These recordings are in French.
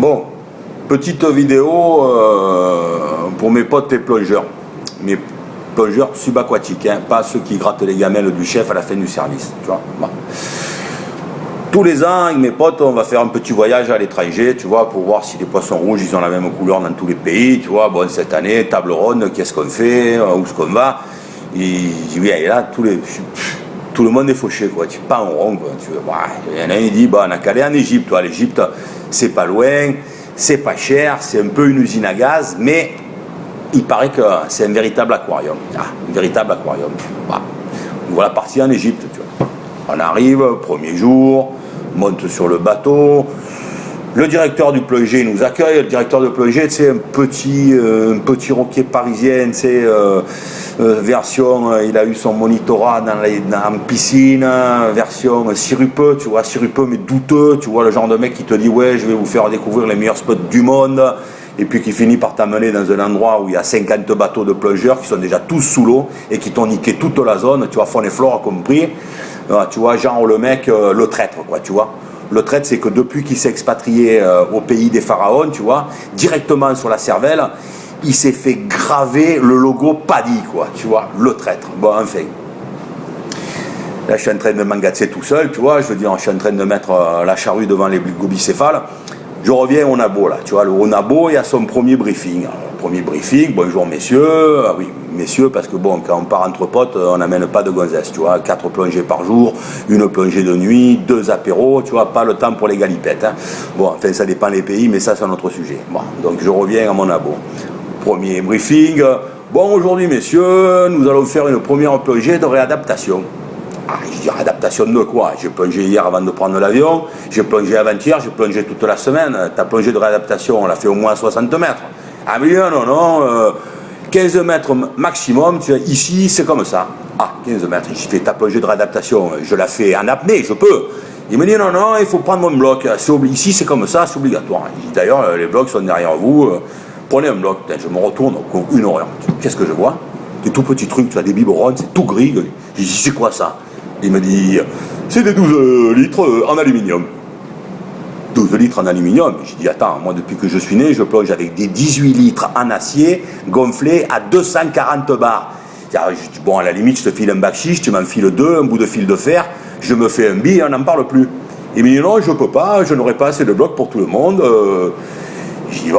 Bon, petite vidéo pour mes potes les plongeurs. Mes plongeurs subaquatiques, hein, pas ceux qui grattent les gamelles du chef à la fin du service. Tu vois. Bon. Tous les ans, avec mes potes, on va faire un petit voyage à l'étranger, tu vois, pour voir si les poissons rouges, ils ont la même couleur dans tous les pays, tu vois. Bon, cette année, table ronde, qu'est-ce qu'on fait, où est-ce qu'on va? Et là, tout le monde est fauché, quoi. Tu pas en rond, quoi. Il y en a un qui dit, bah, on a qu'à aller en Égypte, toi. L'Égypte, c'est pas loin, c'est pas cher, c'est un peu une usine à gaz, mais il paraît que c'est un véritable aquarium. Ah, un véritable aquarium. Bah, voilà, parti en Égypte, tu vois. On arrive, premier jour, monte sur le bateau. Le directeur du plongée nous accueille. Le directeur de plongée, c'est un petit roquier parisien, c'est version, il a eu son monitorat en piscine, version sirupeux, tu vois, sirupeux mais douteux, tu vois, le genre de mec qui te dit ouais, je vais vous faire découvrir les meilleurs spots du monde, et puis qui finit par t'amener dans un endroit où il y a 50 bateaux de plongeurs qui sont déjà tous sous l'eau et qui t'ont niqué toute la zone, tu vois, faune et flore compris. Tu vois, genre le mec, le traître, quoi, tu vois. Le traître, c'est que depuis qu'il s'est expatrié au pays des pharaons, tu vois, directement sur la cervelle, il s'est fait graver le logo Paddy, quoi, tu vois, le traître. Bon, enfin. Là, je suis en train de m'engager tout seul, tu vois, je veux dire, je suis en train de mettre la charrue devant les gobicéphales. Je reviens au Nabo, là, tu vois, le Nabo, il y a son premier briefing. Alors, premier briefing, bonjour messieurs, ah oui, messieurs, parce que bon, quand on part entre potes, on n'amène pas de gonzesse, tu vois, 4 plongées par jour, une plongée de nuit, 2 apéros, tu vois, pas le temps pour les galipettes, hein. Bon, enfin, ça dépend des pays, mais ça, c'est un autre sujet. Bon, donc je reviens à mon Nabo. Premier briefing, bon, aujourd'hui messieurs, nous allons faire une première plongée de réadaptation. Ah, je dis réadaptation de quoi? J'ai plongé hier avant de prendre l'avion, j'ai plongé avant-hier, j'ai plongé toute la semaine. Ta plongée de réadaptation, on l'a fait au moins 60 mètres. Ah mais non, 15 mètres maximum, tu vois, ici c'est comme ça. Ah, 15 mètres, j'ai fait ta plongée de réadaptation, je la fais en apnée, je peux. Il me dit non, il faut prendre mon bloc, ici c'est comme ça, c'est obligatoire. D'ailleurs, les blocs sont derrière vous, prenez un bloc. Je me retourne, une horreur. Qu'est-ce que je vois? Des tout petits trucs, tu as des biberons, c'est tout gris. Je dis, c'est quoi ça? Il me dit, c'est des 12 litres en aluminium. 12 litres en aluminium. Je dis, attends, moi depuis que je suis né, je plonge avec des 18 litres en acier gonflés à 240 bars. Je dis, bon, à la limite, je te file un bac chiche, tu m'en files 2, un bout de fil de fer, je me fais un billet, on n'en parle plus. Il me dit, non, je peux pas, je n'aurai pas assez de blocs pour tout le monde. Je dis, bon,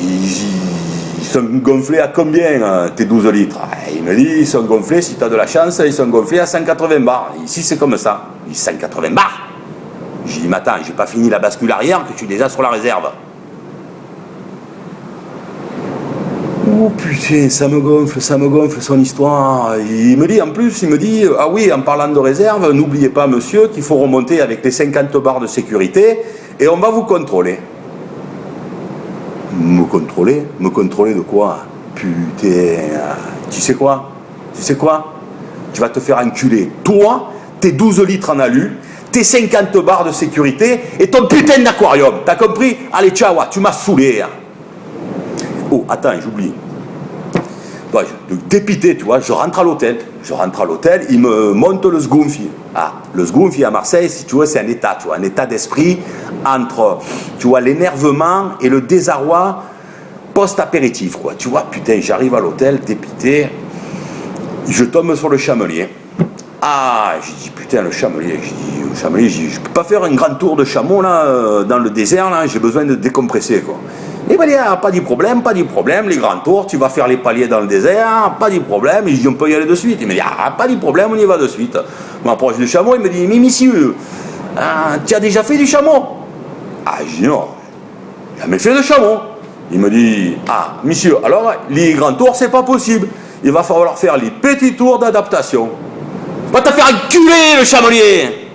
ils sont gonflés à combien tes 12 litres? Il me dit, ils sont gonflés, si tu as de la chance, ils sont gonflés à 180 bars. Ici, c'est comme ça. Il dit, 180 bars? Je dis, mais attends, j'ai pas fini la bascule arrière, que je suis déjà sur la réserve. Oh putain, ça me gonfle son histoire. Il me dit, en plus, ah oui, en parlant de réserve, n'oubliez pas, monsieur, qu'il faut remonter avec les 50 barres de sécurité et on va vous contrôler. Me contrôler? Me contrôler de quoi? Putain, tu sais quoi? Tu vas te faire enculer. Toi, tes 12 litres en alu, tes 50 barres de sécurité et ton putain d'aquarium. T'as compris? Allez, ciao, tu m'as saoulé. Oh, attends, j'oublie. Dépité, tu vois, je rentre à l'hôtel, il me monte le sgoumfi. Ah, le sgoumfi à Marseille, si tu veux, c'est un état, tu vois, un état d'esprit entre, tu vois, l'énervement et le désarroi post-apéritif, quoi. Tu vois, putain, j'arrive à l'hôtel, dépité, je tombe sur le chamelier. Ah, j'ai dit, putain, le chamelier, je peux pas faire un grand tour de chameau, là, dans le désert, là, j'ai besoin de décompresser, quoi. Il m'a dit, ah, pas de problème, les grands tours, tu vas faire les paliers dans le désert, pas de problème. Et je dis, on peut y aller de suite. Il m'a dit, ah, pas de problème, on y va de suite. Je m'approche du chameau, il me dit, mais monsieur, tu as déjà fait du chameau? Ah, je dis, non, j'ai jamais fait de chameau. Il me dit, ah, monsieur, alors, les grands tours, c'est pas possible. Il va falloir faire les petits tours d'adaptation. Va te faire enculer, le chamelier!